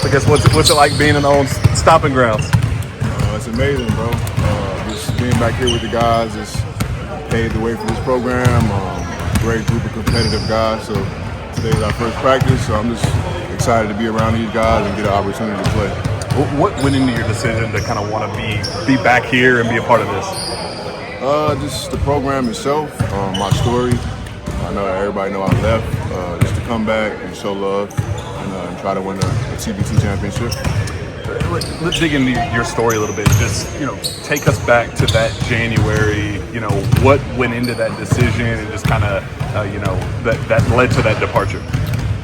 I guess what's it like being in the own stomping grounds? It's amazing, bro. Just being back here with the guys has paved the way for this program. Great group of competitive guys. So today's our first practice, so I'm just excited to be around these guys and get an opportunity to play. What went into your decision to kind of want to be back here and be a part of this? Just the program itself, my story. I know everybody know I left. Just to come back and show love and try to win a TBT championship. Let's dig into your story a little bit. Just, take us back to that January, what went into that decision and just kind of, that led to that departure.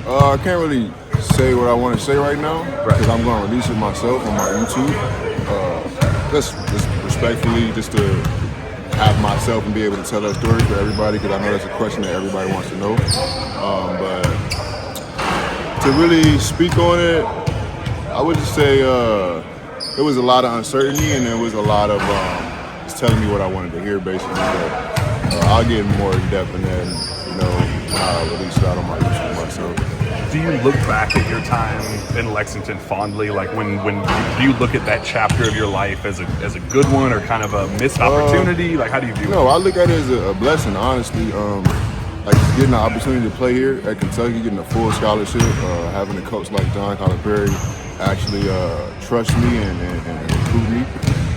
I can't really say what I want to say right now because I'm going to release it myself on my YouTube. Just respectfully, just to have myself and be able to tell that story for everybody because I know that's a question that everybody wants to know. But to really speak on it, I would just say there was a lot of uncertainty and there was a lot of just telling me what I wanted to hear, basically. But I'll get more in depth in that, when I release it out on my YouTube myself. Do you look back at your time in Lexington fondly? Like when do you look at that chapter of your life as a good one or kind of a missed opportunity? Like how do you view it? No, I look at it as a blessing, honestly. Like getting the opportunity to play here at Kentucky, getting a full scholarship, having a coach like John Calipari actually trust me and recruit me.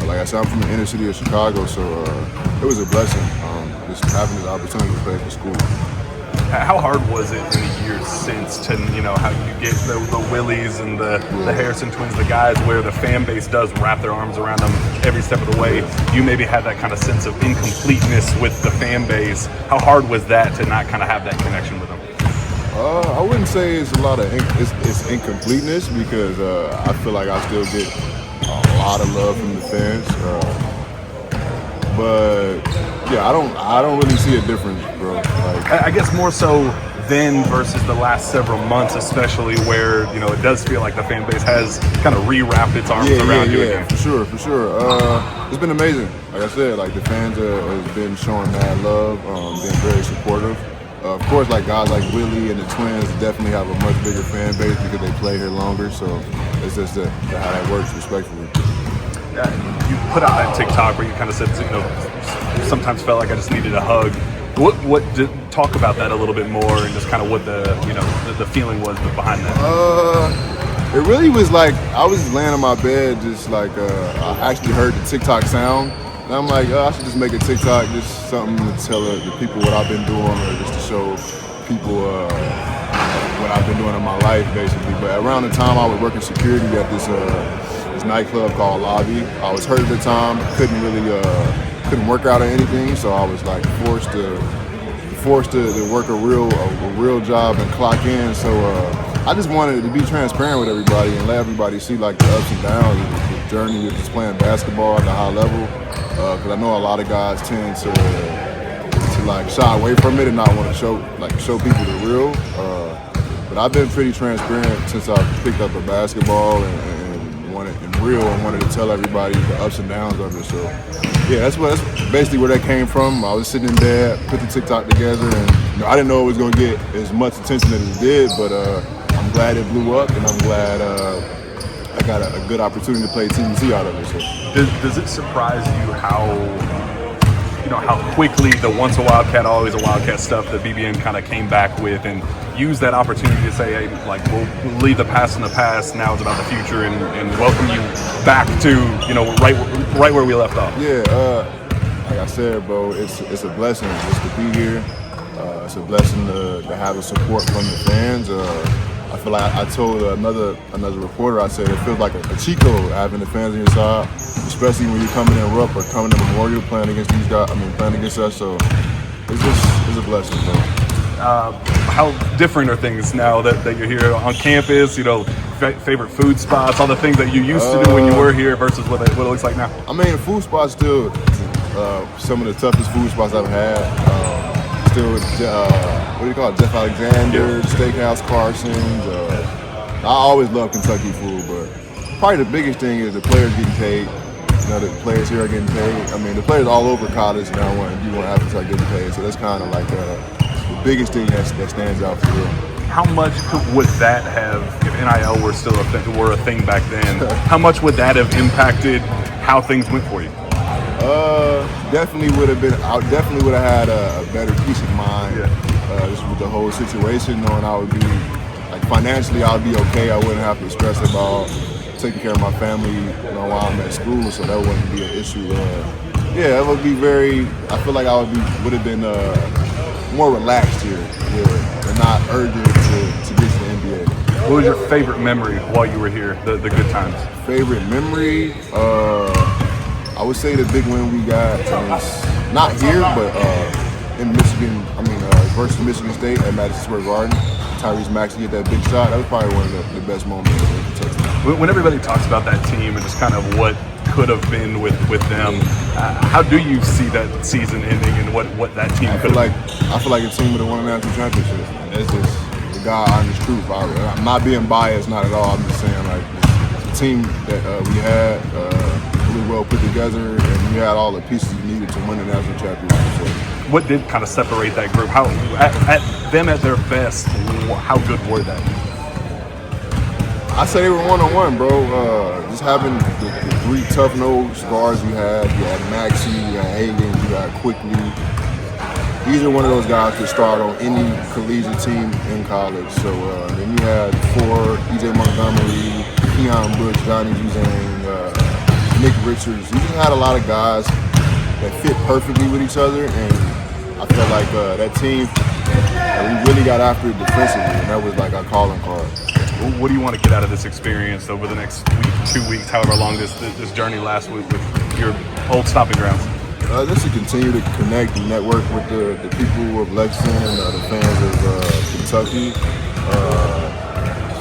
Like I said, I'm from the inner city of Chicago, so it was a blessing just having this opportunity to play for school. How hard was it in the years since to, how you get the Willies and the Harrison twins, the guys where the fan base does wrap their arms around them every step of the way? You maybe had that kind of sense of incompleteness with the fan base. How hard was that to not kind of have that connection with them? I wouldn't say it's a lot of it's incompleteness because I feel like I still get a lot of love from the fans. But yeah, I don't really see a difference, bro. Like, I guess more so then versus the last several months, especially where it does feel like the fan base has kind of rewrapped its arms around you again. For sure. It's been amazing. Like I said, like the fans have been showing mad love, been very supportive. Of course, like guys like Willie and the Twins definitely have a much bigger fan base because they play here longer. So it's just how that works, respectfully. You put out that TikTok where you kind of said, sometimes felt like I just needed a hug. Talk about that a little bit more and just kind of what the feeling was behind that. It really was like I was laying on my bed, just like I actually heard the TikTok sound. And I'm like, I should just make a TikTok, just something to tell the people what I've been doing, or just to show people what I've been doing in my life, basically. But around the time I was working security at this nightclub called Lobby, I was hurt at the time, couldn't work out or anything, so I was like forced to work a real job and clock in. So I just wanted to be transparent with everybody and let everybody see like the ups and downs of the journey of just playing basketball at a high level. Because I know a lot of guys tend to like shy away from it and not want to show people the real. But I've been pretty transparent since I picked up a basketball and wanted to tell everybody the ups and downs of it. So yeah, that's basically where that came from. I was sitting in bed, put the TikTok together, and I didn't know it was gonna get as much attention as it did, but I'm glad it blew up, and I'm glad I got a good opportunity to play TBT out of it. So. Does it surprise you how quickly the once a Wildcat, always a Wildcat stuff that BBN kind of came back with and used that opportunity to say, hey, like we'll leave the past in the past, now it's about the future, and welcome you back to right where we left off? Yeah, like I said, bro, it's a blessing just to be here. It's a blessing to have the support from the fans. I feel like I told another reporter, I said it feels like a cheat code having the fans on your side, especially when you're coming in Rupp or coming to Memorial playing against these guys. Playing against us. So it's a blessing, bro. How different are things now that you're here on campus? Favorite food spots, all the things that you used to do when you were here versus what it looks like now. The food spots still some of the toughest food spots I've had. Still, what do you call it? Jeff Alexander, Steakhouse Carson's. I always love Kentucky food, but probably the biggest thing is the players getting paid. The players here are getting paid. The players all over college now want to start getting paid. So that's kind of like the biggest thing that stands out for real. How much would that have, if NIL were still were a thing back then, how much would that have impacted how things went for you? Definitely would have been. I definitely would have had a better peace of mind. Just with the whole situation, knowing I would be like financially, I'd be okay. I wouldn't have to stress about taking care of my family, while I'm at school, so that wouldn't be an issue. It would be very. I feel like I would have been more relaxed here, and not urgent to get to the NBA. What was your favorite memory while you were here? The good times. Favorite memory? I would say the big win we got is not here, but in Michigan. Versus Michigan State at Madison Square Garden. Tyrese Maxey hit that big shot. That was probably one of the best moments in Kentucky. When everybody talks about that team and just kind of what could have been with them, how do you see that season ending and what that team could have been? I feel like a team would have won a national championship. That's just the God honest truth. I'm not being biased, not at all. I'm just saying the team that we had really well put together, and we had all the pieces we needed to win a national championship. So, what did kind of separate that group? How at them at their best, how good were they? I say they were one-on-one, bro. Just having the three tough-nosed guards you had Maxey, you had Hagan, you had Quickly. These are one of those guys that start on any collegiate team in college. So then you had Ford, E.J. Montgomery, Keon Bush, Johnny Juzang, Nick Richards. You just had a lot of guys that fit perfectly with each other, and I felt like that team, we really got after it defensively, and that was like our calling card. What do you want to get out of this experience over the next week, 2 weeks, however long this journey lasts with your old stomping grounds? Just to continue to connect and network with the people of Lexington and the fans of Kentucky.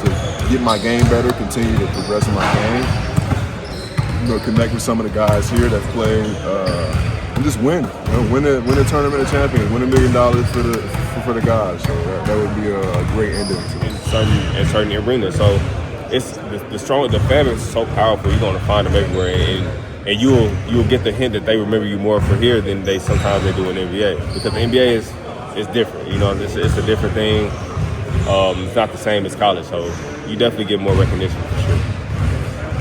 To get my game better, continue to progress in my game. Connect with some of the guys here that play. And just win. Win a tournament of champions. Win $1 million for the guys. So that would be a great ending to certain arenas. So it's the fan base is so powerful. You're going to find them everywhere, and you'll get the hint that they remember you more for here than they sometimes do in the NBA, because the NBA is different. It's a different thing. It's not the same as college. So you definitely get more recognition for sure.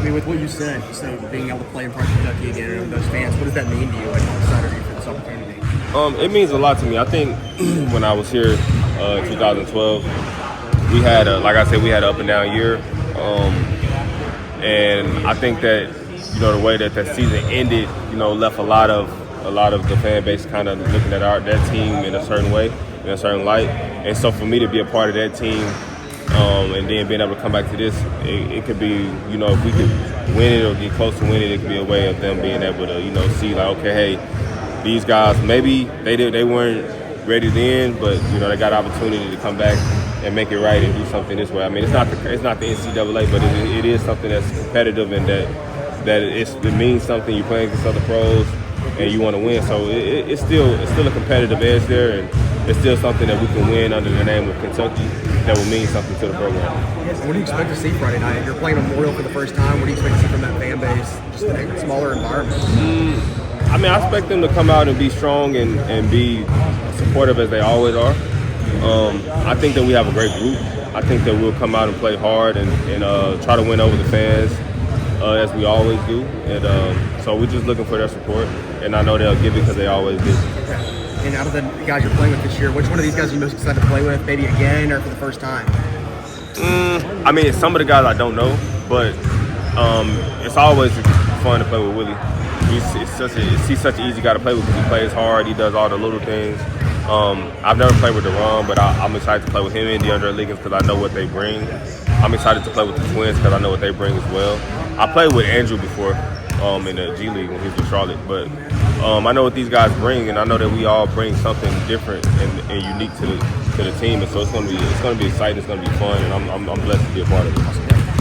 With what you said, so being able to play in Park, Kentucky again and those fans, what does that mean to you on Saturday for this opportunity? It means a lot to me. I think when I was here in 2012, we had like I said, we had an up and down year, and I think that the way that season ended, left a lot of the fan base kind of looking at that team in a certain way, in a certain light, and so for me to be a part of that team. And then being able to come back to this, it could be, if we could win it or get close to winning, it could be a way of them being able to, see like, okay, hey, these guys, maybe they weren't ready then, but they got opportunity to come back and make it right and do something this way. I mean, it's not the NCAA, but it is something that's competitive, and that it means something. You're playing against other pros, and you want to win. So it's still a competitive edge there, and it's still something that we can win under the name of Kentucky that will mean something to the program. What do you expect to see Friday night? You're playing Memorial for the first time. What do you expect to see from that fan base, just in a smaller environment? I expect them to come out and be strong and be supportive as they always are. I think that we have a great group. I think that we'll come out and play hard and try to win over the fans as we always do. And so we're just looking for their support, and I know they'll give it because they always do. Okay. And out of the guys you're playing with this year, which one of these guys are you most excited to play with, maybe again or for the first time? Some of the guys I don't know, but it's always fun to play with Willie. He's such an easy guy to play with because he plays hard. He does all the little things. I've never played with Doron, but I'm excited to play with him and DeAndre Liggins because I know what they bring. I'm excited to play with the Twins because I know what they bring as well. I played with Andrew before in the G League when he was with Charlotte, but I know what these guys bring, and I know that we all bring something different and unique to the team, and so it's going to be exciting. It's going to be fun, and I'm blessed to be a part of it.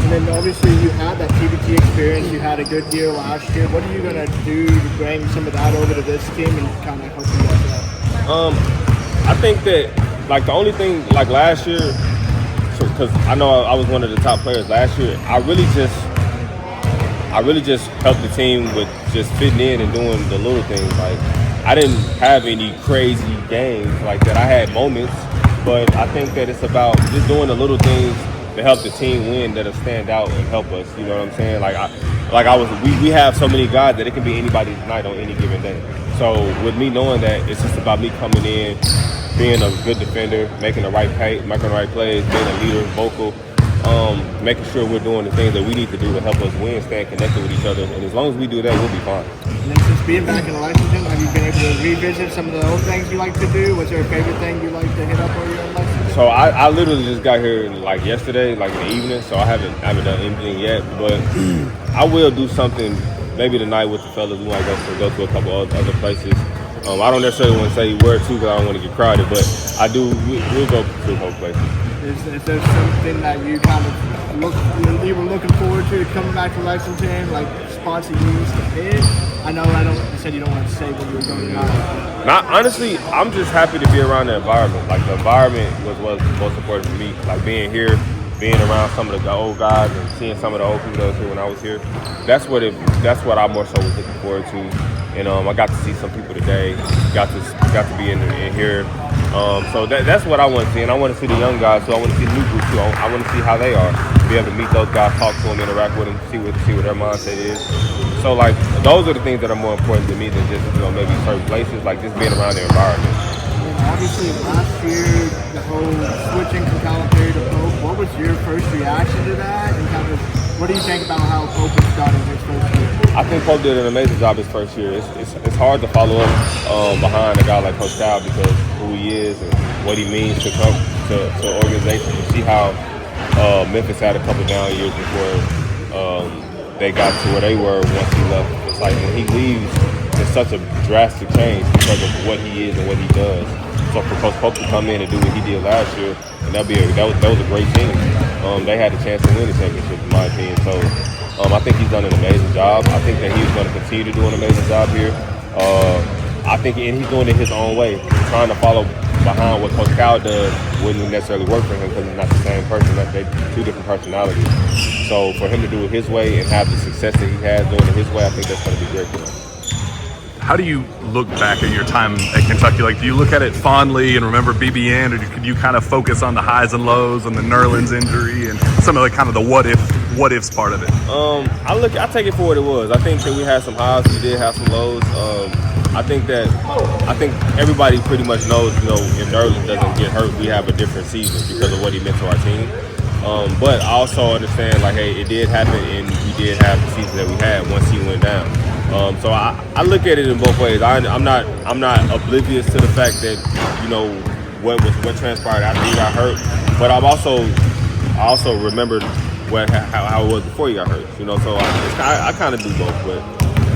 And then obviously you had that TBT experience. You had a good year last year. What are you going to do to bring some of that over to this team and kind of help you guys out? I think that the only thing last year, because I know I was one of the top players last year, I really just helped the team with just fitting in and doing the little things. I didn't have any crazy games like that. I had moments, but I think that it's about just doing the little things help the team win that'll stand out and help us. You know what I'm saying? We have so many guys that it can be anybody's night on any given day. So with me knowing that, it's just about me coming in, being a good defender, making the right plays, being a leader, vocal, making sure we're doing the things that we need to do to help us win, staying connected with each other. And as long as we do that, we'll be fine. And then since being back in Lexington, have you been able to revisit some of the old things you like to do? Was there a favorite thing you like to hit up while you're in Lexington? So I literally just got here like yesterday, like in the evening, so I haven't done anything yet. But I will do something maybe tonight with the fellas. We might go to a couple other places. I don't necessarily want to say where to because I don't want to get crowded, but I do. We'll go to a couple places. Is there something that you kind of you were looking forward to coming back to Lexington, like spots that you used to hit? You said you don't want to say what you were going to do. Not honestly, I'm just happy to be around the environment. Like the environment was most important for me. Like being here, being around some of the old guys and seeing some of the old people that was here when I was here. That's what I more so was looking forward to. And I got to see some people today. Got to be in here. So that's what I want to see. And I want to see the young guys too. I want to see the new group too. I want to see how they are. Be able to meet those guys, talk to them, interact with them, see what their mindset is. So like those are the things that are more important to me than just maybe certain places. Like just being around the environment. Obviously, last year, the whole switching from Calipari to Pope, what was your first reaction to that? And kind of, what do you think about how Pope has done in his first year? I think Pope did an amazing job his first year. It's hard to follow up behind a guy like Coach Cal because who he is and what he means to come to organization. You see how Memphis had a couple down years before they got to where they were once he left. It's like when he leaves, it's such a drastic change because of what he is and what he does. So for Coach Pope to come in and do what he did last year, and that was a great team. They had a chance to win the championship, in my opinion. So I think he's done an amazing job. I think that he's going to continue to do an amazing job here. I think, and he's doing it his own way. Trying to follow behind what Coach Cal does wouldn't necessarily work for him because he's not the same person. They're two different personalities. So for him to do it his way and have the success that he has doing it his way, I think that's going to be great for him. How do you look back at your time at Kentucky? Like, do you look at it fondly and remember BBN, or could you kind of focus on the highs and lows and the Nerlens injury and some of the kind of the what ifs part of it? I take it for what it was. I think that we had some highs, we did have some lows. I think everybody pretty much knows, if Nerlens doesn't get hurt, we have a different season because of what he meant to our team. But I also understand, like, hey, it did happen, and we did have the season that we had once he went down. So I look at it in both ways. I'm not oblivious to the fact that what transpired after he got hurt, but I also remembered how it was before he got hurt. So I kind of do both, but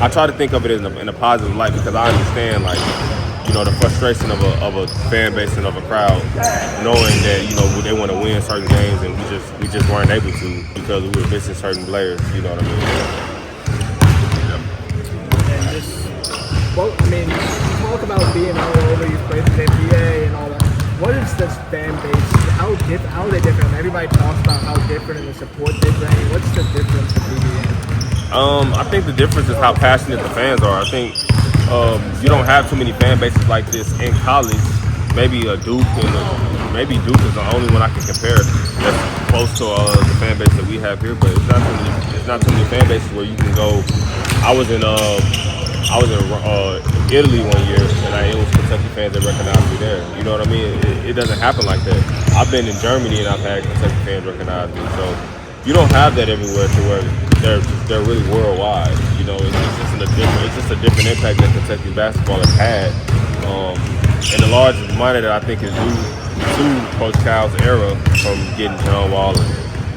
I try to think of it in a positive light because I understand the frustration of a fan base and of a crowd, knowing that they want to win certain games and we just weren't able to because we were missing certain players. You know what I mean? You talk about being all over, you've played in the NBA and all that. What is this fan base? How are they different? Everybody talks about how different and the support they bring. What's the difference in BBN? I think the difference is how passionate the fans are. I think you don't have too many fan bases like this in college. Maybe Duke Duke is the only one I can compare that's close to the fan base that we have here. But it's not too many fan bases where you can go. I was in Italy one year, and it was Kentucky fans that recognized me there. You know what I mean? It doesn't happen like that. I've been in Germany and I've had Kentucky fans recognize me. So you don't have that everywhere to where they're really worldwide. It's just a different impact that Kentucky basketball has had. And the large amount of that I think is due to Coach Cal's era from getting John Wall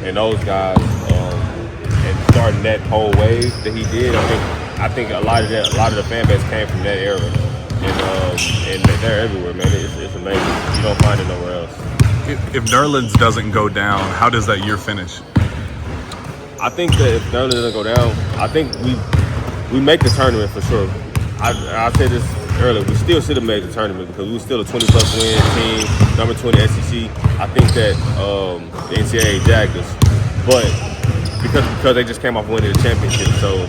and those guys and starting that whole wave that he did. I think a lot of the fan base came from that era, and they're everywhere, man. It's amazing. You don't find it nowhere else. If Nerlens doesn't go down, how does that year finish? I think that if Nerlens doesn't go down, I think we make the tournament for sure. I said this earlier. We still should have made the tournament because we were still a 20-plus win team, number 20 SEC. I think that the NCAA jagged us, but because they just came off winning the championship. So,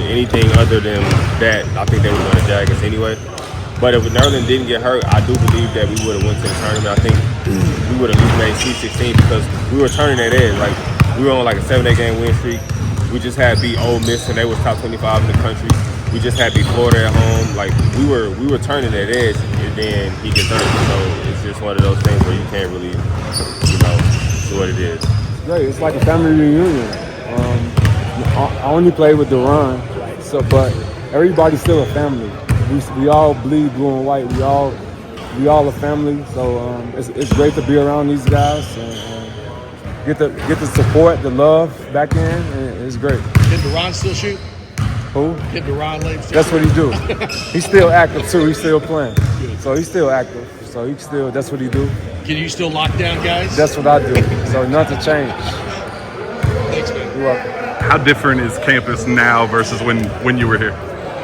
anything other than that, I think they were going to jag us anyway. But if Nerlin didn't get hurt, I do believe that we would have went to the tournament. I think we would have at least made Sweet 16 because we were turning that edge. Like, we were on like a 7-8 game win streak. We just had beat Ole Miss, and they was top 25 in the country. We just had beat Florida at home. Like, we were turning that edge, and then he gets hurt. So it's just one of those things where you can't really, do what it is. Great. It's like a family reunion. I only played with Doron, but everybody's still a family. We all bleed blue and white. We all a family. So it's great to be around these guys and get the support, the love back in. And it's great. Did Doron still shoot? Who? Did Doron Lamb still That's what he do. He's still active too. He's still playing. So he's still active. So that's what he do. Can you still lock down guys? That's what I do. So nothing changed. Thanks, man. You're welcome. How different is campus now versus when you were here?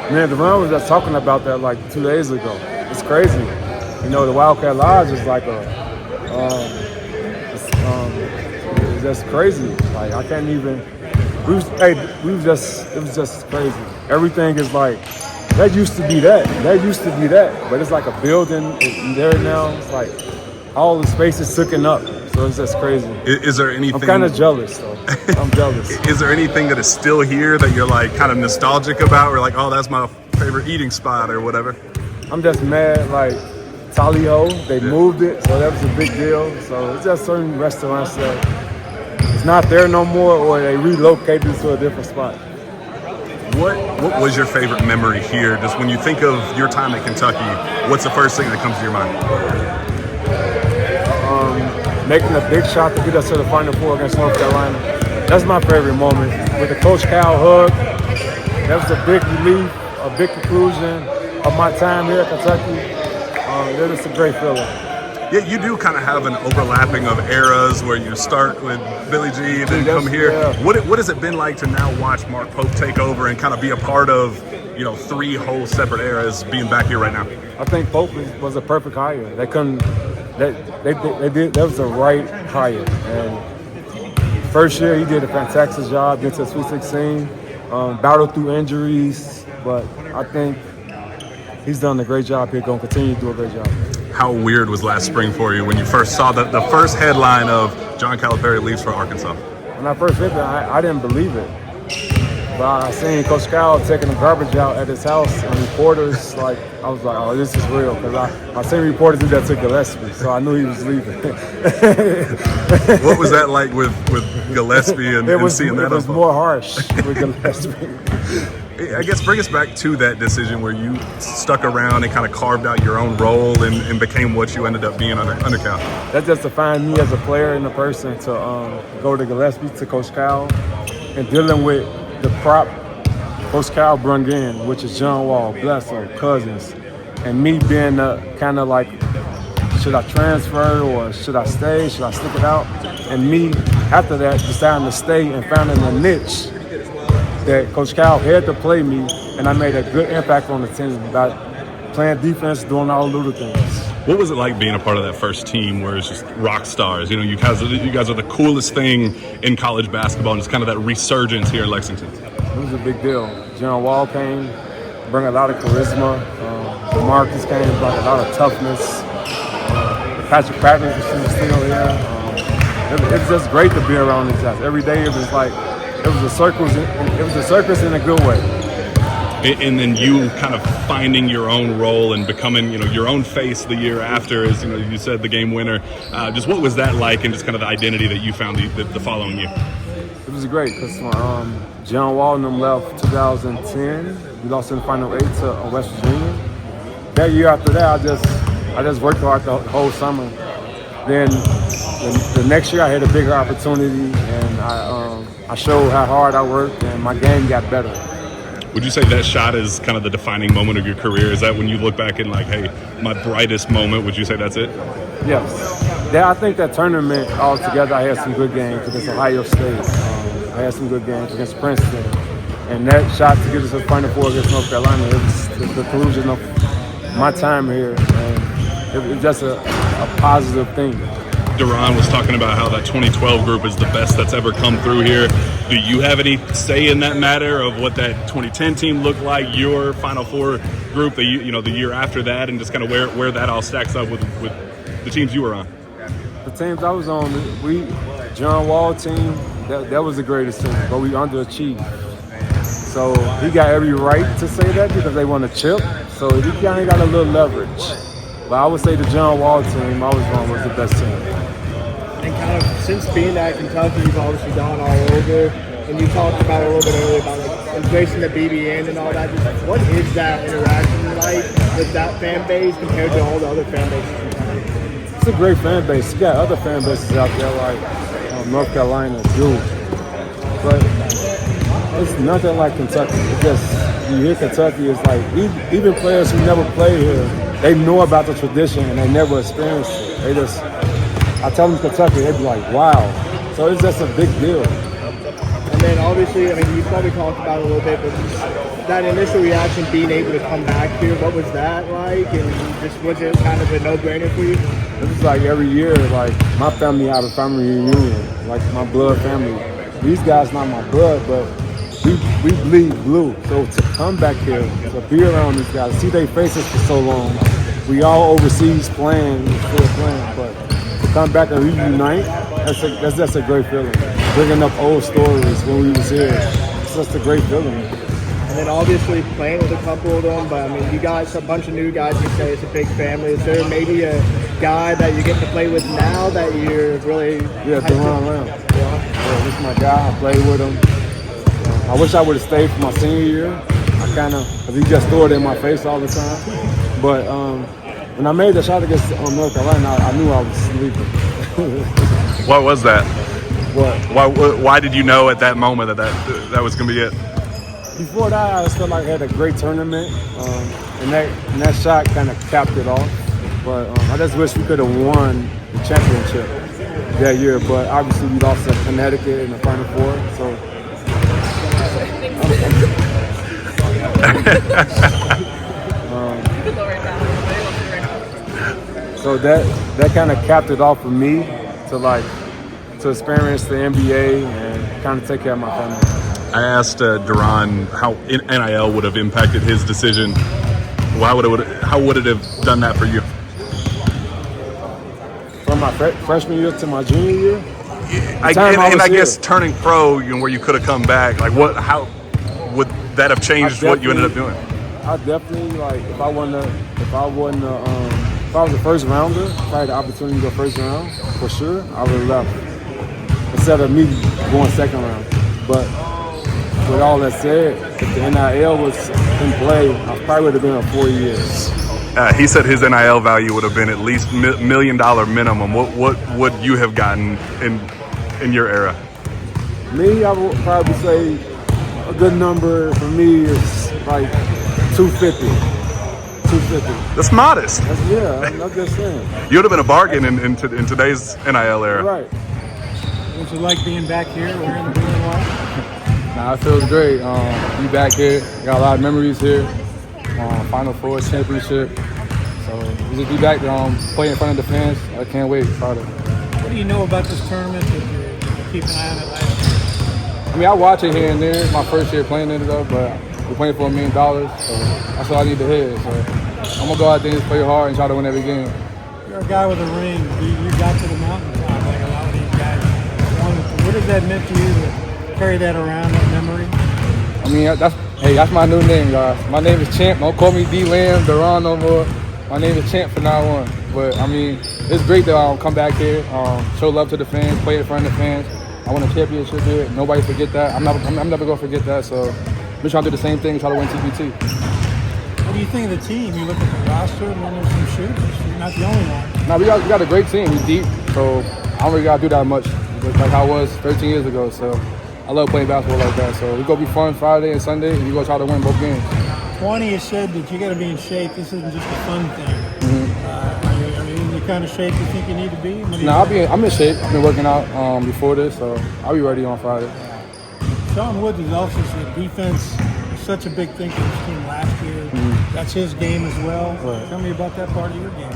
Man, Doron was just talking about that like 2 days ago. It's crazy. The Wildcat Lodge is like it's just crazy. Like I can't even. It was just crazy. Everything is like that used to be that. That used to be that. But it's like a building. It's there now. It's like all the space is taken up. So it's just crazy. Is there anything? I'm kind of jealous though. I'm jealous. Is there anything that is still here that you're like kind of nostalgic about? Or like, oh, that's my favorite eating spot or whatever? I'm just mad, like Tally Ho, they moved it, so that was a big deal. So it's just certain restaurants that it's not there no more, or they relocated it to a different spot. What was your favorite memory here? Just when you think of your time at Kentucky, what's the first thing that comes to your mind? Making a big shot to get us to the Final Four against North Carolina. That's my favorite moment. With the Coach Cal hug, that was a big relief, a big conclusion of my time here at Kentucky. That is a great feeling. Yeah, you do kind of have an overlapping of eras where you start with Billy G and then come here. Yeah. What has it been like to now watch Mark Pope take over and kind of be a part of, 3 whole separate eras being back here right now? I think Pope was a perfect hire. They couldn't. They did. That was the right hire. And first year he did a fantastic job. Get to the Sweet 16, battled through injuries, but I think he's done a great job here. Going to continue to do a great job. How weird was last spring for you when you first saw the first headline of John Calipari leaves for Arkansas? When I first read that, I didn't believe it. But I seen Coach Cal taking the garbage out at his house and reporters, I was like, oh, this is real. Because I seen reporters do that to Gillespie, so I knew he was leaving. What was that like with Gillespie and seeing that? It was more harsh with Gillespie. I guess bring us back to that decision where you stuck around and kind of carved out your own role and became what you ended up being under Cal. That just defined me as a player and a person to go to Gillespie, to Coach Cal, and dealing with the prop Coach Cal brought in, which is John Wall, Bledsoe, Cousins, and me being kind of like, should I transfer or should I stay? Should I stick it out? And me, after that, deciding to stay and finding a niche that Coach Cal had to play me, and I made a good impact on the team by playing defense, doing all the little things. What was it like being a part of that first team where it's just rock stars? You guys are the coolest thing in college basketball, and it's kind of that resurgence here in Lexington. It was a big deal. John Wall came, bring a lot of charisma. Marques came, brought a lot of toughness. Patrick Patton was still here. It was just great to be around these guys. Every day it was like it was a circus in a good way. And then you kind of finding your own role and becoming, your own face the year after, as you said, the game winner. Just what was that like, and just kind of the identity that you found the following year? It was great because John Wall and them left 2010. We lost in the Final 8 to West Virginia. That year after that, I just worked hard the whole summer. Then the next year I had a bigger opportunity, and I showed how hard I worked, and my game got better. Would you say that shot is kind of the defining moment of your career? Is that when you look back and like, hey, my brightest moment, would you say that's it? Yes. I think that tournament altogether, I had some good games against Ohio State. I had some good games against Princeton. And that shot to get us to the Final Four against North Carolina, it was the conclusion of my time here. And it was just a positive thing. Doron was talking about how that 2012 group is the best that's ever come through here. Do you have any say in that matter of what that 2010 team looked like, your Final Four group, the year after that, and just kind of where that all stacks up with the teams you were on? The teams I was on, John Wall team, that was the greatest team, but we underachieved. So he got every right to say that because they won a chip. So he kind of got a little leverage. But I would say the John Wall team I was on was the best team. And kind of since being at Kentucky, you've obviously gone all over. And you talked about a little bit earlier about like embracing the BBN and all that. Just what is that interaction like with that fan base compared to all the other fan bases? It's a great fan base. You got other fan bases out there like North Carolina, Duke. But it's nothing like Kentucky. It's just, you hear Kentucky, it's like, even players who never played here, they know about the tradition and they never experienced it. I tell them Kentucky, they'd be like, wow. So it's just a big deal. And then obviously, I mean, you probably talked about it a little bit, but that initial reaction, being able to come back here, what was that like? And just was it kind of a no-brainer for you? It was like every year, like my family had a family reunion, like my blood family. These guys not my blood, but we bleed blue. So to come back here, to be around these guys, see their faces for so long. We all overseas playing, still playing, but to come back and reunite, that's just a great feeling. Bringing up old stories when we was here, it's just a great feeling. And then obviously playing with a couple of them, but I mean, you guys, a bunch of new guys, you say it's a big family. Is there maybe a guy that you get to play with now that you're really... Yeah, Doron Lamb. Yeah, this is my guy. I played with him. I wish I would have stayed for my senior year. Because he just threw it in my face all the time. But when I made the shot against North Carolina, I knew I was sleeping. What was that? What? Why did you know at that moment that was going to be it? Before that, I just felt like I had a great tournament, and that shot kind of capped it off. But I just wish we could have won the championship that year. But obviously, we lost to Connecticut in the Final Four. So that kind of capped it off for me to experience the NBA and kind of take care of my family. I asked Doron how NIL would have impacted his decision. How would it have done that for you? From my freshman year to my junior year? I guess turning pro, where you could have come back, how would that have changed what you ended up doing? I definitely, if I was a first rounder, if I had the opportunity to go first round, for sure, I would have left instead of me going second round. But with all that said, if the NIL was in play, I probably would have been on 4 years. He said his NIL value would have been at least $1 million minimum. What would you have gotten in your era? Me, I would probably say a good number for me is like 250. 250. That's modest. I'm just saying. You would have been a bargain in today's NIL era. Right. What's it like being back here wearing the blue and white? Nah, it feels great. Be back here. Got a lot of memories here. Final Four championship. So we just be back playing in front of the fans. I can't wait. Proud of it. What do you know about this tournament that you keep an eye on it last year? I mean, I watch it here and there. It's my first year playing in it though, but we're playing for $1 million, so that's all I need to hear. So I'm gonna go out there and play hard and try to win every game. You're a guy with a ring. You got to the mountaintop like a lot of these guys. What has that meant to you to carry that around, that memory? I mean, that's my new name, guys. My name is Champ. Don't call me D Lamb, Doron no more. My name is Champ from now on. But I mean, it's great that come back here, show love to the fans, play in front of the fans. I won a championship here. Nobody forget that. I'm never gonna forget that. So we're trying to do the same thing, try to win TBT. What do you think of the team? You look at the roster and then there's some shooters. You're not the only one. No, we got a great team. We're deep, so I don't really gotta do that much. Like how I was 13 years ago. So I love playing basketball like that. So it's gonna be fun Friday and Sunday, and we're gonna try to win both games. 20 has said that you got to be in shape. This isn't just a fun thing. Mm-hmm. Are you in the kind of shape you think you need to be? I'm in shape. I've been working out before this, so I'll be ready on Friday. Sean Woods has also said defense is such a big thing for this team last year. Mm-hmm. That's his game as well. Right. Tell me about that part of your game.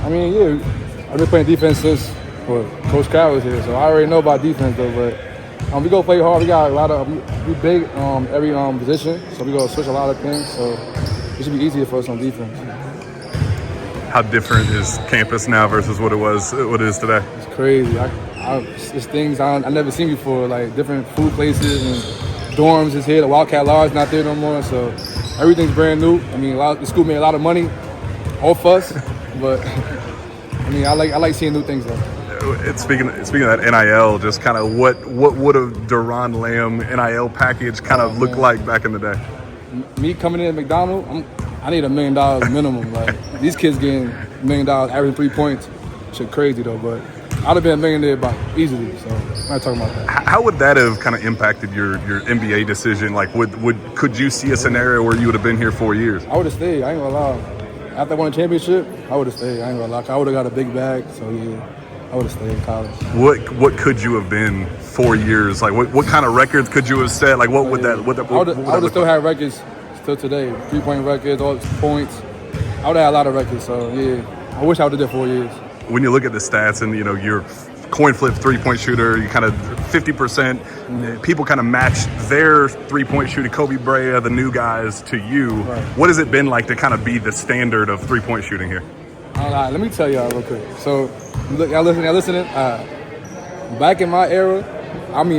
I mean, yeah, I've been playing defense since but Coach Cal was here, so I already know about defense though. But we go play hard. We got a lot of we big every position, so we go switch a lot of things. So it should be easier for us on defense. How different is campus now versus what it is today? It's crazy. It's things I never seen before, like different food places and dorms is here. The Wildcat Lodge not there no more, so everything's brand new. I mean, the school made a lot of money off us, but I mean, I like seeing new things though. Speaking of that NIL, just kind of what would a Doron Lamb NIL package kind of look like back in the day? Me coming in at McDonald's, I need $1 million minimum. Like these kids getting $1 million, averaging 3 points, shit crazy though. But I'd have been a millionaire about easily. So I'm not talking about that. How would that have kind of impacted your NBA decision? Like, could you see a scenario where you would have been here 4 years? I would have stayed. I ain't gonna lie. After I won a championship, I would have stayed. I ain't gonna lie. I would have got a big bag. So yeah, I would have stayed in college. What could you have been 4 years? Like, what kind of records could you have set? Like, what would that? I would have still had records still today. 3-point records, all points. I would have had a lot of records. So yeah, I wish I would have did 4 years. When you look at the stats and your coin flip 3-point shooter, you kind of 50%. People kind of match their 3-point shooter, Kobe Bryant, the new guys, to you. Right. What has it been like to kind of be the standard of 3-point shooning here? Let me tell y'all real quick. So, look, y'all listening. Back in my era,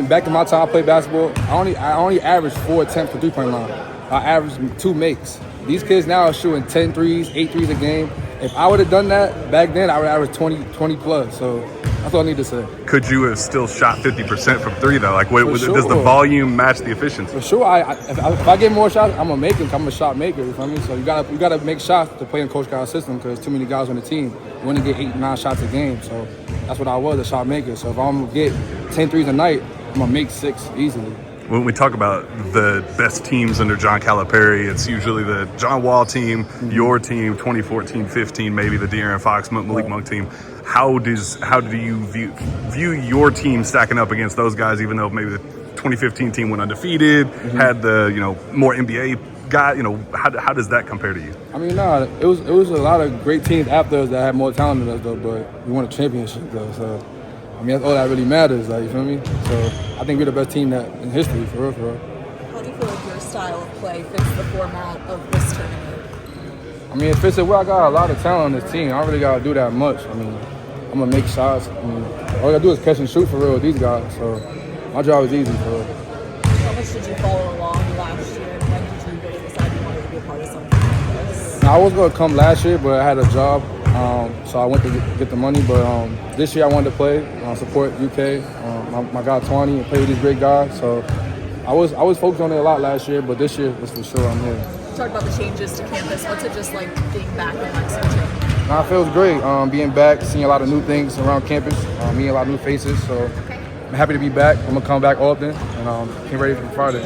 back in my time I played basketball, I only averaged 4 attempts for 3-point line. I averaged 2 makes. These kids now are shooting 10 threes, 8 threes a game. If I would have done that back then, I would average 20 plus. So that's all I need to say. Could you have still shot 50% from 3 though? Like, sure. Does the volume match the efficiency? For sure. If I get more shots, I'm gonna make them. I'm a shot maker. You feel me? So you gotta make shots to play in Coach Cal's system because too many guys on the team. You want to get 8-9 shots a game. So that's what I was, a shot maker. So if I'm gonna get 10 threes a night, I'm gonna make 6 easily. When we talk about the best teams under John Calipari, it's usually the John Wall team, your team, 2014-15, maybe the De'Aaron Fox, Malik Monk team. How do you view your team stacking up against those guys? Even though maybe the 2015 team went undefeated, had the more NBA guy. How does that compare to you? I mean, it was a lot of great teams after us that had more talent than us though, but we won a championship though. So I mean, that's all that really matters. Like, you feel me? So I think we're the best team in history, for real, for real. How do you feel like your style of play fits the format of this tournament? I mean, it fits it well. I got a lot of talent on this team. I don't really got to do that much. I mean, I'm going to make shots. I mean, all I got to do is catch and shoot for real with these guys. So my job is easy for real. How much did you follow along last year? And when did you really decide you wanted to be a part of something like this? Now, I was going to come last year, but I had a job. So I went to get the money. But this year I wanted to play, support UK. My guy Tawny, and play with these great guys. So I was focused on it a lot last year, but this year, that's for sure, I'm here. Talk about the changes to campus. What's it just like being back in Lexington? It feels great being back, seeing a lot of new things around campus, meeting a lot of new faces. So I'm happy to be back. I'm going to come back often and get ready for Friday.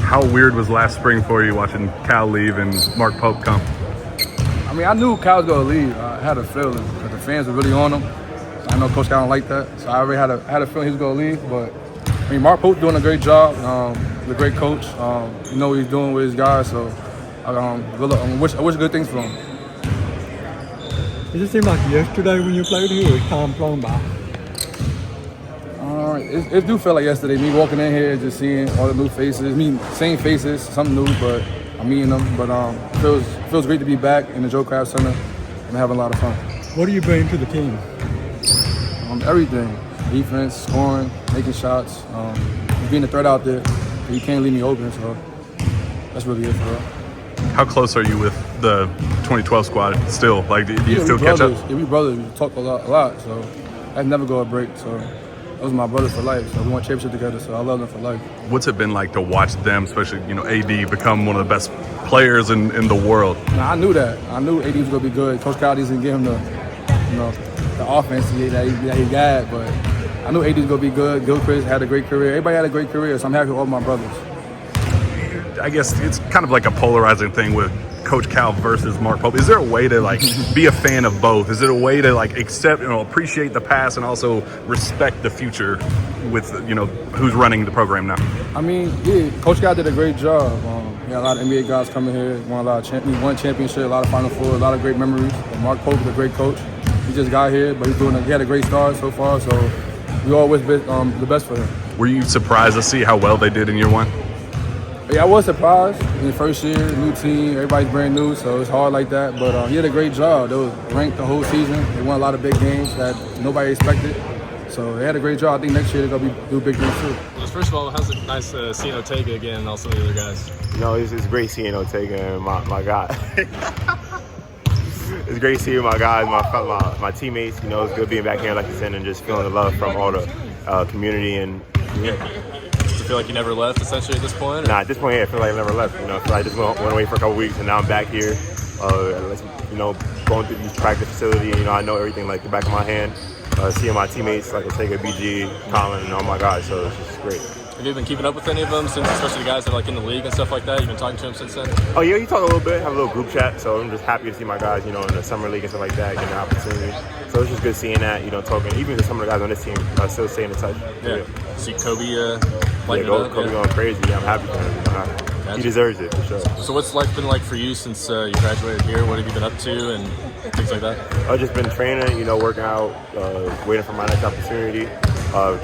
How weird was last spring for you watching Cal leave and Mark Pope come? I mean, I knew Cal was going to leave. I had a feeling because the fans were really on him. So I know Coach Cal don't like that. So I already had a feeling he was going to leave. But I mean, Mark Pope's doing a great job. He's a great coach. You know what he's doing with his guys. So I wish good things for him. It just seemed like yesterday when you played here, it was time flown by. It do feel like yesterday. Me walking in here, just seeing all the new faces. Same faces, some new, but I'm meeting them. But feels great to be back in the Joe Craft Center and having a lot of fun. What do you bring to the team? Everything. Defense, scoring, making shots, being a threat out there. You can't leave me open, so that's really it for us. How close are you with the 2012 squad still? Like, do you still catch up? Yeah, we brothers. We talk a lot, so I never go a break. So those are my brothers for life. So we won a championship together, so I love them for life. What's it been like to watch them, especially AD, become one of the best players in the world? Now, I knew that. I knew AD was gonna be good. Coach Cal didn't give him the offense that he got, but I knew AD was gonna be good. Gilchrist had a great career. Everybody had a great career, so I'm happy with all my brothers. I guess it's kind of like a polarizing thing with Coach Cal versus Mark Pope. Is there a way to be a fan of both? Is it a way to accept, appreciate the past and also respect the future with who's running the program now? I mean, yeah, Coach Cal did a great job. He had a lot of NBA guys coming here, won a lot of won championship, a lot of Final Four, a lot of great memories. Mark Pope is a great coach. He just got here, but he had a great start so far. So we always been the best for him. Were you surprised to see how well they did in year one? Yeah, I was surprised. In the first year, new team, everybody's brand new, so it's hard like that. But he had a great job. They was ranked the whole season. They won a lot of big games that nobody expected. So they had a great job. I think next year they're going to do big things too. Well, first of all, how's it nice seeing Ortega again and also the other guys? You know, it's great seeing Ortega and my guy. It's great seeing my guys, my teammates. You know, it's good being back here, like you said, and just feeling the love from all the community. And yeah. Does it feel like you never left, essentially, at this point? Or? Nah, at this point, yeah, I feel like I never left. You know, I feel like I just went away for a couple weeks, and now I'm back here. You know, going through these practice facility. You know, I know everything like the back of my hand. Seeing my teammates like Ortega, BG, Colin, and all my guys, so it's just great. Have you been keeping up with any of them, since, especially the guys that are like in the league and stuff like that? You've been talking to them since then? Oh yeah, you talk a little bit, have a little group chat. So I'm just happy to see my guys, you know, in the summer league and stuff like that, getting an opportunity. So it's just good seeing that, you know, talking. Even to some of the guys on this team, still staying in touch. Yeah. See Kobe lighting Kobe up. going crazy. Yeah, I'm happy for him. Gotcha. He deserves it for sure. So what's life been like for you since you graduated here? What have you been up to and things like that? I've just been training, you know, working out, waiting for my next opportunity,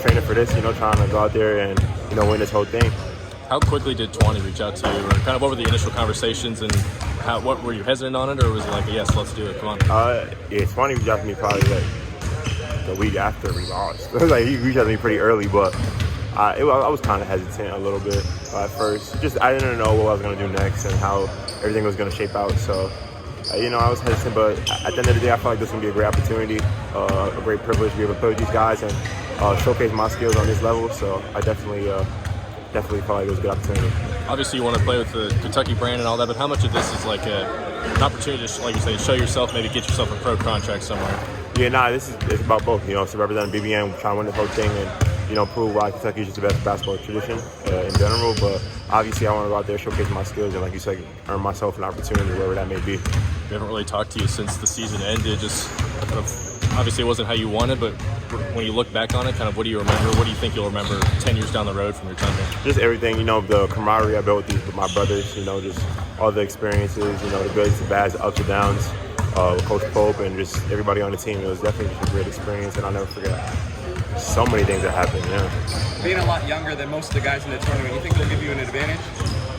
training for this, you know, trying to go out there and, you know, win this whole thing. How quickly did Tawny reach out to you? Or kind of what were the initial conversations and what were you hesitant on it, or was it like, yes, let's do it, come on? Yeah, Tawny reached out to me probably like the week after we lost. Like he reached out to me pretty early, but I was kind of hesitant a little bit at first. Just I didn't know what I was going to do next and how everything was going to shape out. So, you know, I was hesitant, but at the end of the day, I felt like this was going to be a great opportunity, a great privilege to be able to play with these guys and showcase my skills on this level. So I definitely felt like it was a good opportunity. Obviously, you want to play with the Kentucky brand and all that, but how much of this is like an opportunity to, like you say, show yourself, maybe get yourself a pro contract somewhere? Yeah, it's about both. You know, to represent BBN, trying to win the whole thing, and you know, prove why Kentucky is just the best basketball tradition in general. But obviously, I want to go out there, showcase my skills, and like you said, earn myself an opportunity wherever that may be. We haven't really talked to you since the season ended. Just kind of, obviously, it wasn't how you wanted, but when you look back on it, kind of, what do you remember? What do you think you'll remember 10 years down the road from your time here? Just everything, you know, the camaraderie I built with my brothers. You know, just all the experiences. You know, the goods, the bads, the ups and downs. With Coach Pope and just everybody on the team. It was definitely just a great experience, and I'll never forget. So many things that happened, yeah. Being a lot younger than most of the guys in the tournament, you think they'll give you an advantage?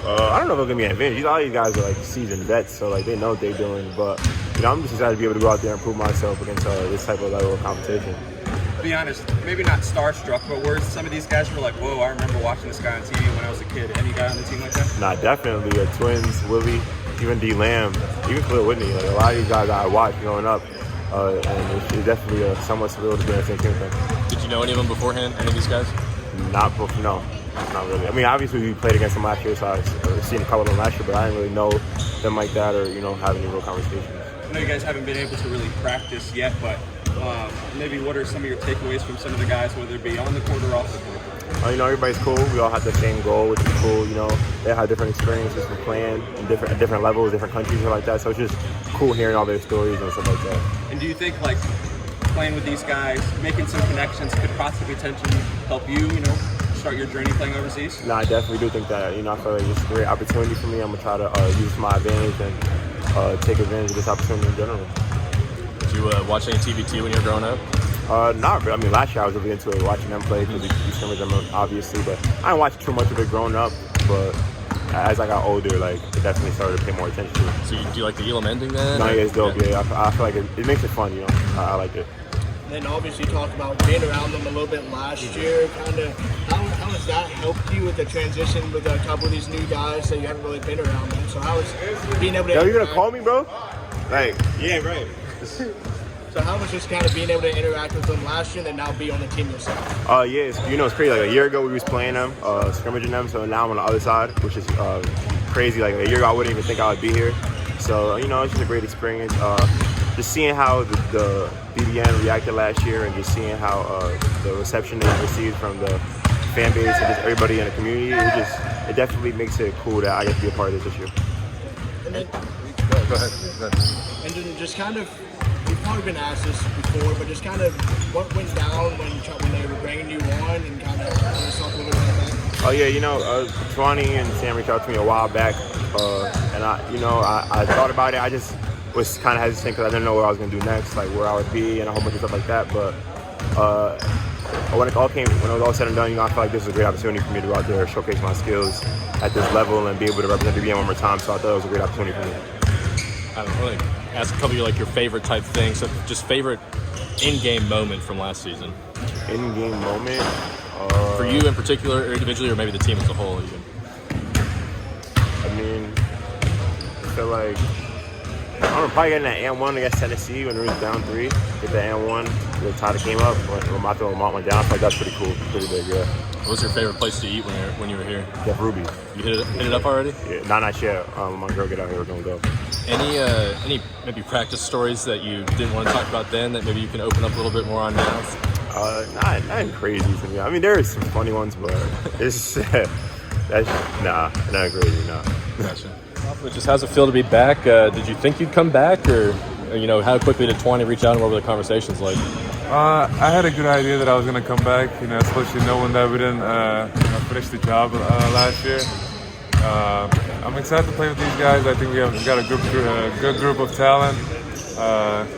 I don't know if they'll give me an advantage. All these guys are like seasoned vets, so like they know what they're doing. But you know, I'm just excited to be able to go out there and prove myself against this type of level of competition. Be honest, maybe not starstruck, but were some of these guys were like, whoa, I remember watching this guy on TV when I was a kid. Any guy on the team like that? Nah, definitely. Twins, Willie, even D. Lamb, even Kahlil Whitney. Like a lot of these guys I watched growing up, and it's definitely somewhat surreal to be on the same team with them. Did you know any of them beforehand, any of these guys? No, not really. I mean, obviously we played against them last year, so I've seen a couple of them last year, but I didn't really know them like that or, you know, have any real conversations. I know you guys haven't been able to really practice yet, but maybe what are some of your takeaways from some of the guys, whether it be on the court or off the court? You know, everybody's cool. We all have the same goal, which is cool. You know, they have different experiences from playing at different levels, different countries, and like that. So it's just cool hearing all their stories and stuff like that. And do you think, like, playing with these guys, making some connections could possibly potentially help you, you know, start your journey playing overseas? No, I definitely do think that. You know, I feel like it's a great opportunity for me. I'm going to try to use my advantage and take advantage of this opportunity in general. Did you watch any TBT when you were growing up? Not really. I mean, last year I was really into it, watching them play because you scrimmage them obviously, but I didn't watch too much of it growing up. But as I got older, like, it definitely started to pay more attention to it. So do you like the Elam ending then? No, yeah, it's dope. Yeah, I feel like it makes it fun. You know, I like it. Then obviously you talked about being around them a little bit last year. Kind of, how has that helped you with the transition with a couple of these new guys that you haven't really been around them? So how is being able to? Yo, you gonna call me, bro? Like, yeah, right. So how was just kind of being able to interact with them last year and then now be on the team yourself? Yeah, it's crazy. Like a year ago we was playing them, scrimmaging them. So now I'm on the other side, which is crazy. Like a year ago I wouldn't even think I would be here. So you know, it's just a great experience. Just seeing how the BBN reacted last year and just seeing how the reception they received from the fan base and just everybody in the community, it definitely makes it cool that I get to be a part of this year. And then, Go ahead. And then just kind of, you've probably been asked this before, but just kind of what went down when they were bringing you on and kind of talk a little bit about that? Oh yeah, you know, Tawny and Sam reached out to me a while back, and I thought about it. was kind of hesitant because I didn't know what I was going to do next, like where I would be and a whole bunch of stuff like that. But when it was all said and done, I felt like this was a great opportunity for me to go out there, showcase my skills at this level, and be able to represent the BM one more time. So I thought it was a great opportunity for me. I don't know, ask a couple of your favorite type things. So just favorite in-game moment from last season. In-game moment for you in particular, or individually, or maybe the team as a whole, even. I mean, I feel like I'm probably getting that and one against Tennessee when we was down 3. Get the and one, the tie that came up, when Lamont went down. I feel like that's pretty cool, pretty big, yeah. What was your favorite place to eat when you were here? Jeff Ruby's. You hit it up already? Yeah, not yet. My girl get out here, we're gonna go. Any maybe practice stories that you didn't want to talk about then that maybe you can open up a little bit more on now? Nothing crazy to me. I mean, there are some funny ones, but it's not crazy, no. Gotcha. Just how's it feel to be back? Did you think you'd come back, or how quickly did 20 reach out and what were the conversations like? I had a good idea that I was going to come back, especially knowing that we didn't finish the job last year. I'm excited to play with these guys. I think we got a good group of talent.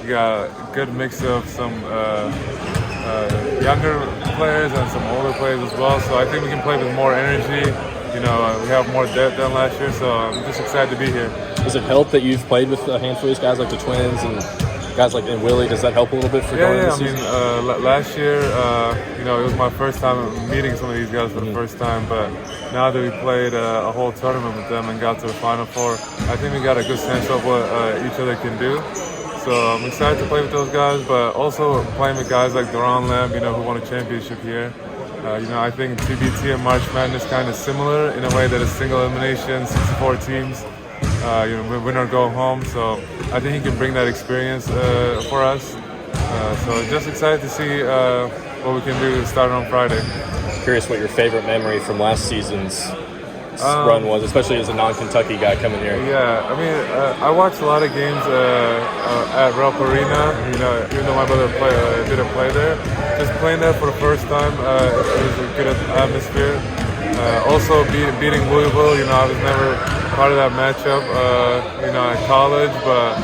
We got a good mix of some younger players and some older players as well. So I think we can play with more energy. We have more depth than last year, so I'm just excited to be here. Does it help that you've played with a handful of these guys like the Twins and guys like Willie? Does that help a little bit for going into the season? I mean, last year, it was my first time meeting some of these guys for the first time, but now that we played a whole tournament with them and got to the Final Four, I think we got a good sense of what each other can do. So I'm excited to play with those guys, but also playing with guys like Doron Lamb, who won a championship here. I think TBT and March Madness kind of similar in a way that it's single elimination, 64 teams, win or go home. So I think he can bring that experience for us. So just excited to see what we can do starting on Friday. Curious what your favorite memory from last season's run was, especially as a non-Kentucky guy coming here. Yeah, I mean, I watched a lot of games at Ralph Arena, even though my brother didn't play there. Just playing there for the first time, it was a good atmosphere. Also beating Louisville, I was never part of that matchup, at college, but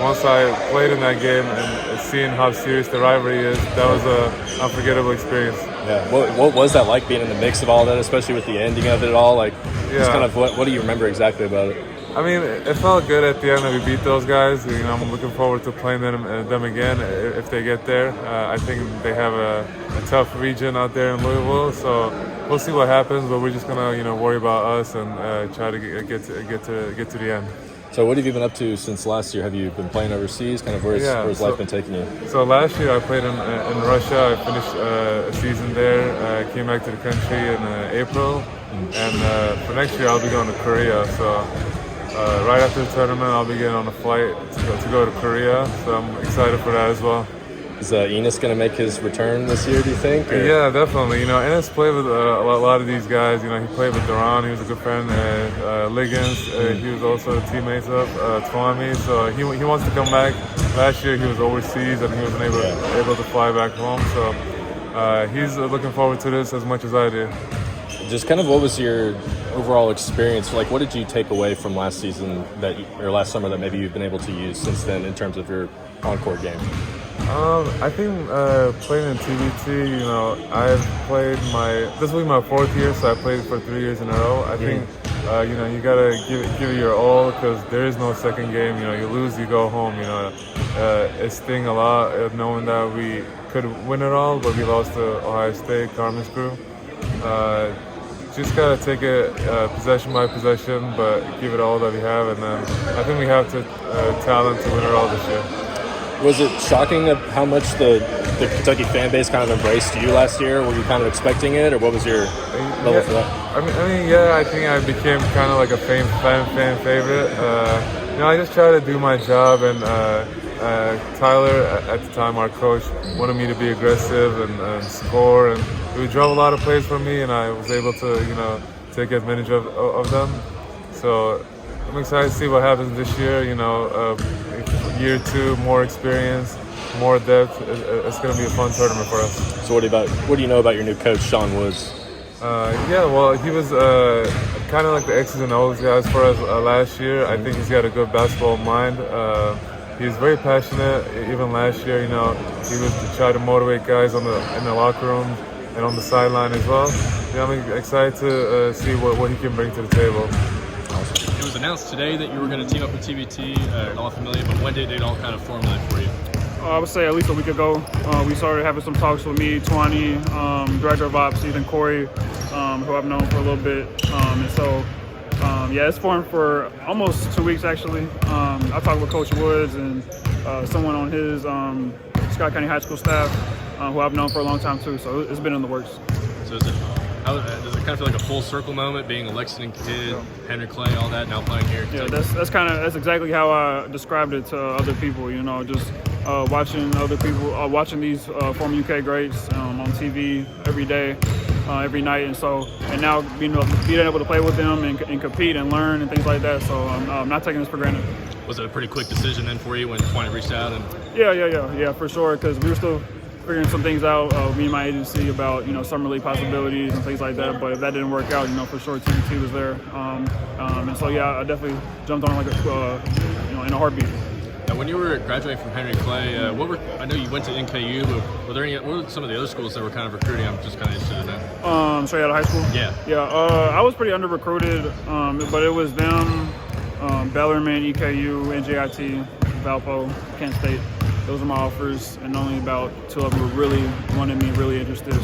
once I played in that game and seeing how serious the rivalry is, that was an unforgettable experience. Yeah. What was that like being in the mix of all that, especially with the ending of it all? Just kind of what do you remember exactly about it? I mean, it felt good at the end that we beat those guys. I'm looking forward to playing them again if they get there. I think they have a tough region out there in Louisville, so we'll see what happens. But we're just gonna worry about us and try to get to the end. So what have you been up to since last year? Have you been playing overseas? Kind of where's life been taking you? So last year I played in Russia. I finished a season there. I came back to the country in April, and for next year I'll be going to Korea. So right after the tournament I'll be getting on a flight to go to Korea. So I'm excited for that as well. Is Enes going to make his return this year, do you think? Or? Yeah, definitely. Enes played with a lot of these guys. He played with Doron. He was a good friend. Liggins, he was also teammates of Twami. So he wants to come back. Last year he was overseas and he wasn't able to fly back home. So he's looking forward to this as much as I do. Just kind of what was your overall experience? What did you take away from last season or last summer that maybe you've been able to use since then in terms of your on-court game? I think playing in TBT, I've played this will be my 4th year, so I played for 3 years in a row. I think, you gotta give it your all because there is no second game. You lose, you go home. It sting a lot knowing that we could win it all, but we lost to Ohio State, Carmen's crew. Just gotta take it possession by possession, but give it all that we have, and then I think we have the talent to win it all this year. Was it shocking how much the Kentucky fan base kind of embraced you last year? Were you kind of expecting it, or what was your level for that? I mean, yeah, I think I became kind of like a fan favorite. I just try to do my job, and Tyler, at the time, our coach, wanted me to be aggressive and score, and he drove a lot of plays for me, and I was able to, take advantage of them. So I'm excited to see what happens this year. Year 2, more experience, more depth. It's going to be a fun tournament for us. So what do you know about your new coach, Sean Woods? He was kind of like the X's and O's guys for us last year. I think he's got a good basketball mind. He's very passionate. Even last year, he was to try to motivate guys in the locker room and on the sideline as well. I'm excited to see what he can bring to the table. It was announced today that you were going to team up with TBT at all Familia, but when did it all kind of formulate for you? I would say at least a week ago. We started having some talks with me, Twani, Director of Ops, even Corey, who I've known for a little bit. And so, it's formed for almost 2 weeks actually. I talked with Coach Woods and someone on his Scott County High School staff who I've known for a long time too. So it's been in the works. So does it kind of feel like a full circle moment, being a Lexington kid, Henry Clay, all that, now playing here? Yeah, that's exactly how I described it to other people. Just watching other people, watching these former UK greats on TV every day, every night, and now being able to play with them and compete and learn and things like that. So I'm not taking this for granted. Was it a pretty quick decision then for you when Twine reached out? Yeah, for sure, because we were still figuring some things out, me and my agency, about summer league possibilities and things like that. But if that didn't work out, for sure TBT was there. I definitely jumped on in a heartbeat. Now, when you were graduating from Henry Clay, I know you went to NKU, but what were some of the other schools that were kind of recruiting? I'm just kind of interested in that. Straight out of high school? Yeah. I was pretty under recruited, but it was them, Bellarmine, EKU, NJIT, Valpo, Kent State. Those are my offers, and only about 2 of them really wanted me, really interested.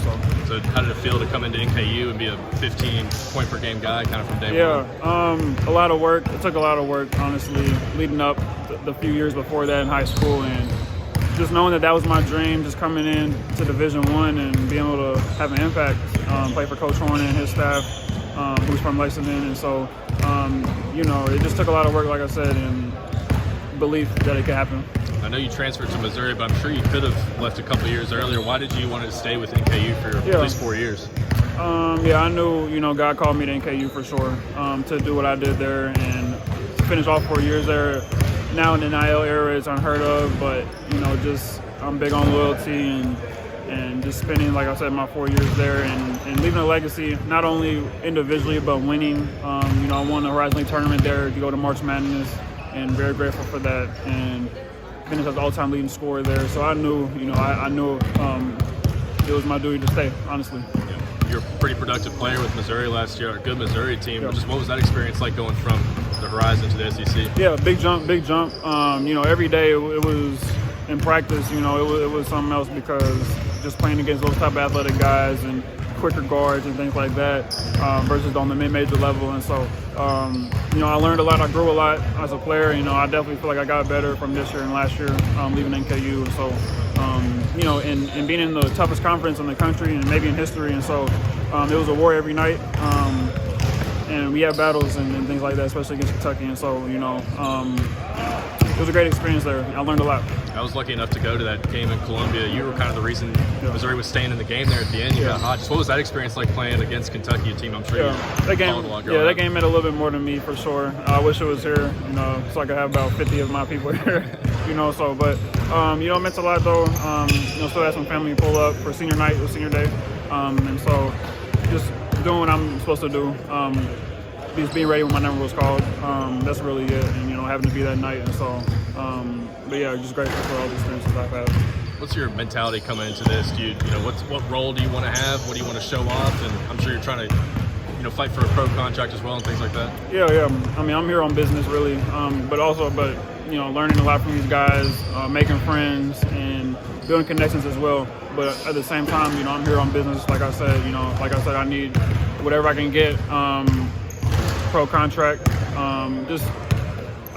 So how did it feel to come into NKU and be a 15-point per game guy kind of from day one? A lot of work. It took a lot of work, honestly, leading up the few years before that in high school, and just knowing that was my dream, just coming in to Division I and being able to have an impact, play for Coach Horn and his staff, who's from Lexington. And so, it just took a lot of work, like I said, and belief that it could happen. I know you transferred to Missouri, but I'm sure you could have left a couple years earlier. Why did you want to stay with NKU for at least 4 years? I knew, God called me to NKU for sure, to do what I did there and finish all 4 years there. Now in the NIL era, it's unheard of, but, I'm big on loyalty and just spending, like I said, my 4 years there and leaving a legacy, not only individually, but winning. I won the Horizon League tournament there to go to March Madness, and very grateful for that. And finished as the all-time leading scorer there, so I knew, I knew it was my duty to stay, honestly. Yeah. You're a pretty productive player with Missouri last year, a good Missouri team. Yeah. Just what was that experience like going from the Horizon to the SEC? Yeah, big jump. Every day it was in practice. It was something else, because just playing against those type of athletic guys and quicker guards and things like that versus on the mid-major level. And so, I learned a lot. I grew a lot as a player. I definitely feel like I got better from this year and last year leaving NKU. And so, and being in the toughest conference in the country and maybe in history. And so it was a war every night. And we had battles and things like that, especially against Kentucky. And so, it was a great experience there. I learned a lot. I was lucky enough to go to that game in Columbia. You were kind of the reason Missouri was staying in the game there at the end. You got hot. Just what was that experience like playing against Kentucky, a team I'm sure you followed a lot growing up? That game meant a little bit more to me for sure. I wish it was here, so I could have about 50 of my people here, it meant a lot though. Still had some family pull up for senior night or senior day. And so just doing what I'm supposed to do. Just being ready when my number was called. That's really it. And, having to be that night. And so, just grateful for all the experiences I've had. What's your mentality coming into this? Do you what role do you want to have? What do you want to show off? And I'm sure you're trying to, fight for a pro contract as well and things like that. Yeah. I'm here on business really, but learning a lot from these guys, making friends and building connections as well. But at the same time, I'm here on business. Like I said, I need whatever I can get. Pro contract.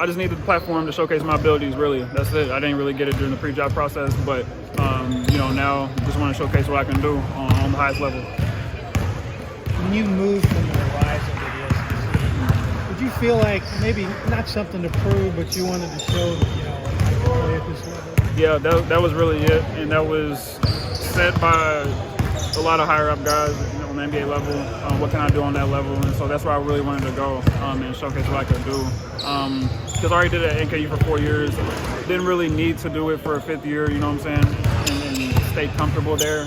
I just need the platform to showcase my abilities, really. That's it. I didn't really get it during the pre-job process, but, now just want to showcase what I can do on the highest level. When you moved from the Horizon to the SEC, did you feel like maybe not something to prove, but you wanted to show that, I can play at this level? Yeah, that was really it, and that was set by a lot of higher-up guys, on the NBA level. What can I do on that level? And so that's where I really wanted to go and showcase what I could do. Because I already did it at NKU for 4 years. Didn't really need to do it for a 5th year, and stay comfortable there,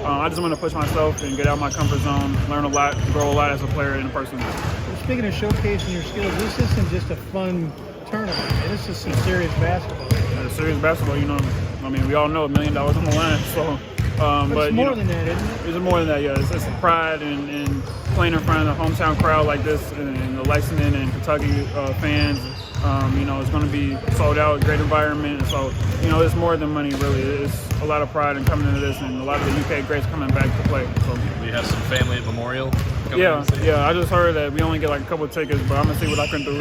I just want to push myself and get out of my comfort zone, learn a lot, grow a lot as a player and a person. Speaking of showcasing your skills, this isn't just a fun tournament. And this is some serious basketball. Yeah, serious basketball, you know. I mean, we all know $1 million on the line. So, but it's more than that, isn't it? It's more than that, yeah. It's pride in playing in front of the hometown crowd like this, and the Lexington and Kentucky fans. You know, it's going to be sold out, great environment. So, you know, it's more than money, really. It's a lot of pride in coming into this, and a lot of the UK greats coming back to play. So We have some family at Memorial. Yeah. I just heard that we only get like a couple of tickets, but I'm gonna see what I can do.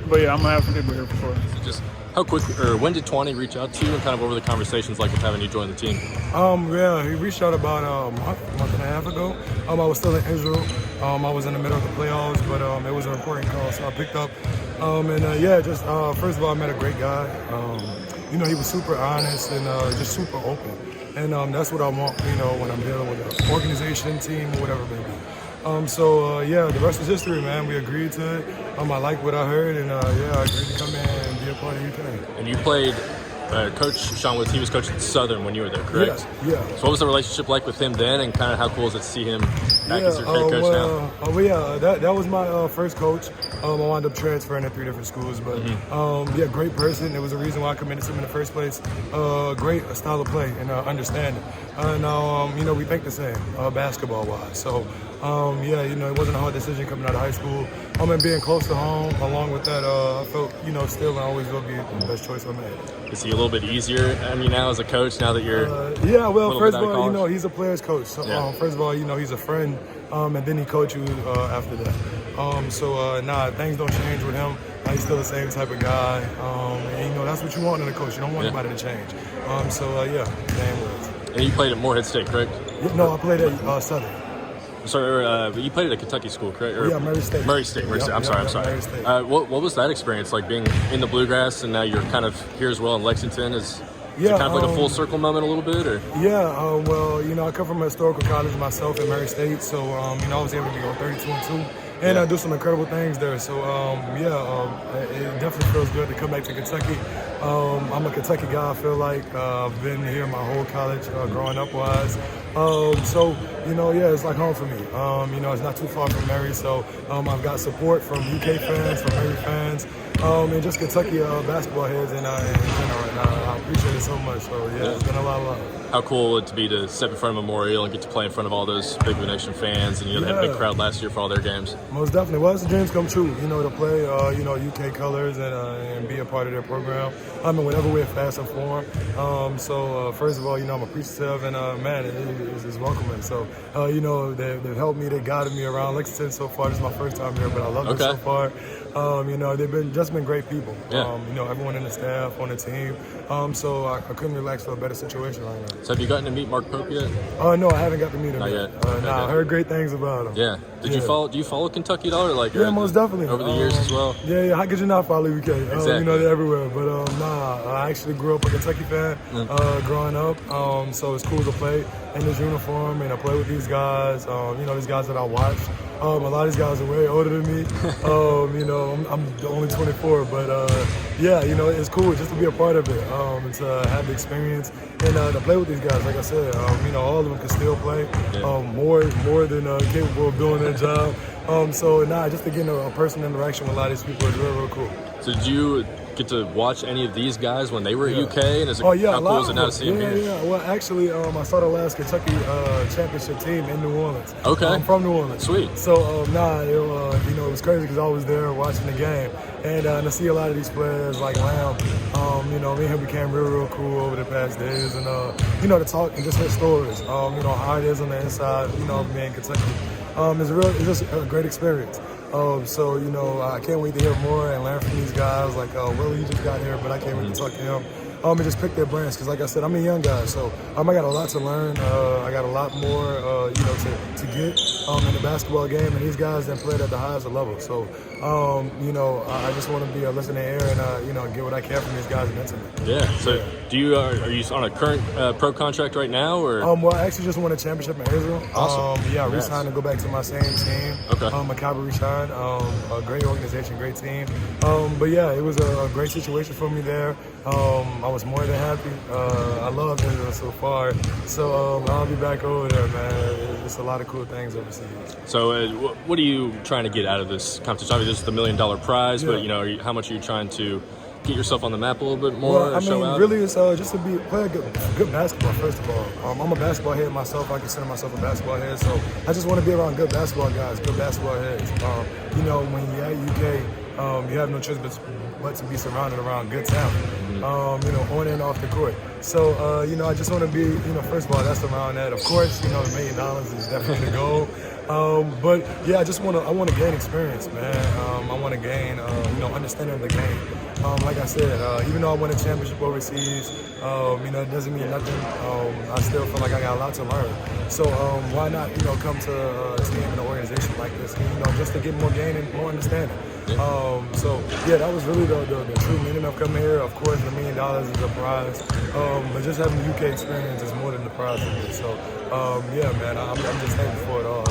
But yeah, I'm gonna have some people here for sure. Just how quick, or when did Tawny reach out to you, and kind of what were the conversations like with having you join the team? Yeah, he reached out about a month and a half ago. I was still in Israel. I was in the middle of the playoffs, but it was an important call, so I picked up. First of all, I met a great guy. You know, he was super honest and just super open. And that's what I want, you know, when I'm dealing with an organization, team, or whatever it may be. The rest is history, man. We agreed to it. I like what I heard, and I agreed to come in and be a part of UK. And you played, Coach Sean Woods, he was coaching Southern when you were there, correct? Yeah. So what was the relationship like with him then, and kind of how cool is it to see him back as your head coach now? That was my first coach. I wound up transferring to 3 different schools, but great person. There was a reason why I committed to him in the first place. Great style of play and understanding. And we think the same basketball-wise. So it wasn't a hard decision coming out of high school. And being close to home, along with that, I felt still and always will be the best choice I made. Is he a little bit easier? I mean, now as a coach, now that you're first of all, he's a player's coach. So, first of all, he's a friend, and then he coach you after that. Things don't change with him. He's still the same type of guy. And that's what you want in a coach. You don't want anybody to change. Same words. And you played at Morehead State, correct? No, I played at Southern. Sorry, you played at a Kentucky school, correct? Murray State. Murray State. I'm sorry. Murray State. What was that experience like, being in the Bluegrass, and now you're kind of here as well in Lexington? Is it kind of like a full circle moment a little bit, or? I come from a historical college myself at Murray State, so I was able to go 32-2 and do some incredible things there. So it definitely feels good to come back to Kentucky. I'm a Kentucky guy. I feel like I've been here my whole college, growing up wise. It's like home for me. It's not too far from Murray, so I've got support from UK fans, from Murray fans, and just Kentucky basketball heads in general. And I appreciate it so much. So it's been a lot of love. How cool would it be to step in front of Memorial and get to play in front of all those Big Blue Nation fans, and they had a big crowd last year for all their games? Most definitely. Well, it's a dreams come true, to play, UK colors and be a part of their program. Whenever we're fast and form. First of all, I'm appreciative, and it's welcoming. So, they've helped me, they guided me around Lexington so far. This is my first time here, but I love it so far. They've been great people. Everyone in the staff, on the team. I couldn't relax for a better situation right now. So have you gotten to meet Mark Pope yet? No, I haven't got to meet him yet. I heard great things about him. Yeah. Do you follow Kentucky at all, or most definitely. Over the years as well? Yeah. How could you not follow UK? Exactly. They're everywhere. But I actually grew up a Kentucky fan growing up. So it's cool to play in this uniform and I play with these guys. These guys that I watched. A lot of these guys are way older than me. I'm only 24, but it's cool just to be a part of it, and to have the experience and to play with these guys. Like I said, all of them can still play, more than capable of doing their job. Just to get a personal interaction with a lot of these people is real cool. So did you get to watch any of these guys when they were at UK? And how cool is it now to see them here? Yeah. Well, actually, I saw the last Kentucky championship team in New Orleans. Okay. I'm from New Orleans. Sweet. So, it was crazy because I was there watching the game. And to see a lot of these players like Lamb, me and him became real cool over the past days. And, to talk and just hear stories, how it is on the inside, being in Kentucky. It's just a great experience. I can't wait to hear more and learn from these guys. Like, Willie just got here, but I can't wait to talk to him. And just pick their brains, because like I said, I'm a young guy, so I got a lot to learn. I got a lot more, to get in the basketball game, and these guys that played at the highest level. So, I just want to be a listening ear and get what I can from these guys mentally. Yeah. So, are you on a current pro contract right now, or? Well, I actually just won a championship in Israel. Awesome. I re-signed to go back to my same team. Okay. Maccabi re-signed. A great organization, great team. It was a great situation for me there. I was more than happy. I love Israel so far. So I'll be back over there, man. It's a lot of cool things overseas. So what are you trying to get out of this competition? Obviously, this is the $1 million prize, Yeah. but how much are you trying to get yourself on the map a little bit more? Well, I show mean, out? really, it's just to play good basketball, first of all. I'm a basketball head myself. I consider myself a basketball head, so I just want to be around good basketball guys, good basketball heads. When you're at UK, you have no choice but to be surrounded around good talent, on and off the court. So, I just want to be, first of all, that's around that. Of course, the $1 million is definitely the goal. But yeah, I want to gain experience, man. I want to gain, understanding of the game. Like I said, even though I won a championship overseas, it doesn't mean nothing. I still feel like I got a lot to learn. So why not, come to a team and an organization like this, just to get more gain and more understanding. That was really the true meaning of coming here. Of course, the $1 million is a prize, but just having the UK experience is more than the prize for me. So, man, I'm just thankful for it all.